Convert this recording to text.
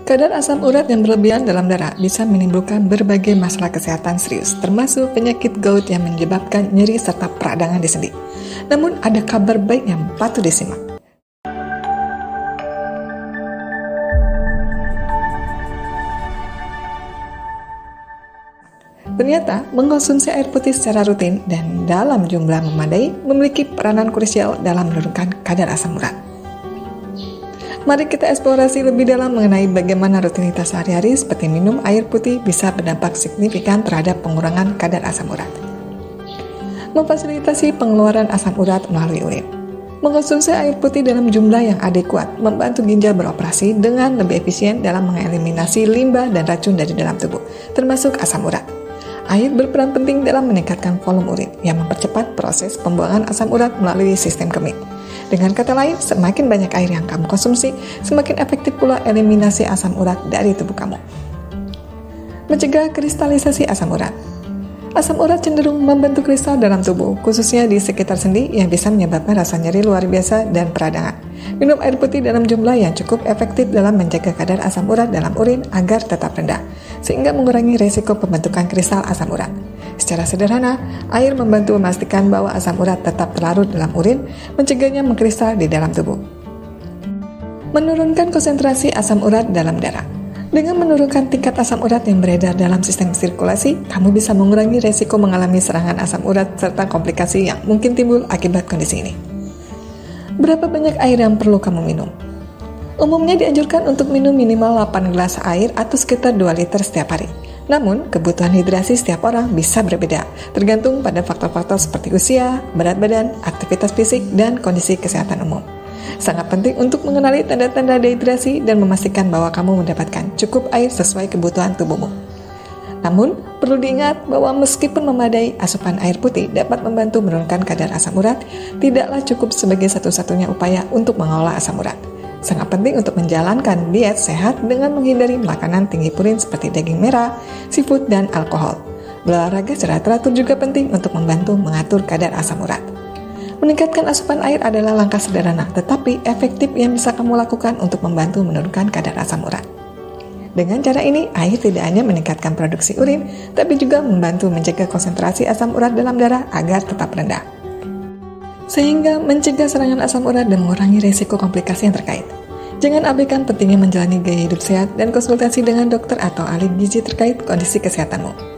Kadar asam urat yang berlebihan dalam darah bisa menimbulkan berbagai masalah kesehatan serius, termasuk penyakit gout yang menyebabkan nyeri serta peradangan di sendi. Namun, ada kabar baik yang patut disimak. Ternyata, mengkonsumsi air putih secara rutin dan dalam jumlah memadai memiliki peranan krusial dalam menurunkan kadar asam urat. Mari kita eksplorasi lebih dalam mengenai bagaimana rutinitas sehari-hari seperti minum air putih bisa berdampak signifikan terhadap pengurangan kadar asam urat. Memfasilitasi pengeluaran asam urat melalui urin. Mengkonsumsi air putih dalam jumlah yang adekuat membantu ginjal beroperasi dengan lebih efisien dalam mengeliminasi limbah dan racun dari dalam tubuh, termasuk asam urat. Air berperan penting dalam meningkatkan volume urin yang mempercepat proses pembuangan asam urat melalui sistem kemih. Dengan kata lain, semakin banyak air yang kamu konsumsi, semakin efektif pula eliminasi asam urat dari tubuh kamu. Mencegah kristalisasi asam urat. Asam urat cenderung membentuk kristal dalam tubuh, khususnya di sekitar sendi yang bisa menyebabkan rasa nyeri luar biasa dan peradangan. Minum air putih dalam jumlah yang cukup efektif dalam menjaga kadar asam urat dalam urin agar tetap rendah, sehingga mengurangi risiko pembentukan kristal asam urat. Secara sederhana, air membantu memastikan bahwa asam urat tetap terlarut dalam urin, mencegahnya mengkristal di dalam tubuh. Menurunkan konsentrasi asam urat dalam darah. Dengan menurunkan tingkat asam urat yang beredar dalam sistem sirkulasi, kamu bisa mengurangi risiko mengalami serangan asam urat serta komplikasi yang mungkin timbul akibat kondisi ini. Berapa banyak air yang perlu kamu minum? Umumnya dianjurkan untuk minum minimal 8 gelas air atau sekitar 2 liter setiap hari. Namun, kebutuhan hidrasi setiap orang bisa berbeda, tergantung pada faktor-faktor seperti usia, berat badan, aktivitas fisik, dan kondisi kesehatan umum. Sangat penting untuk mengenali tanda-tanda dehidrasi dan memastikan bahwa kamu mendapatkan cukup air sesuai kebutuhan tubuhmu. Namun, perlu diingat bahwa meskipun memadai, asupan air putih dapat membantu menurunkan kadar asam urat, tidaklah cukup sebagai satu-satunya upaya untuk mengolah asam urat. Sangat penting untuk menjalankan diet sehat dengan menghindari makanan tinggi purin seperti daging merah, seafood, dan alkohol. Berolahraga secara teratur juga penting untuk membantu mengatur kadar asam urat. Meningkatkan asupan air adalah langkah sederhana tetapi efektif yang bisa kamu lakukan untuk membantu menurunkan kadar asam urat. Dengan cara ini, air tidak hanya meningkatkan produksi urin, tapi juga membantu menjaga konsentrasi asam urat dalam darah agar tetap rendah, sehingga mencegah serangan asam urat dan mengurangi risiko komplikasi yang terkait. Jangan abaikan pentingnya menjalani gaya hidup sehat dan konsultasi dengan dokter atau ahli gizi terkait kondisi kesehatanmu.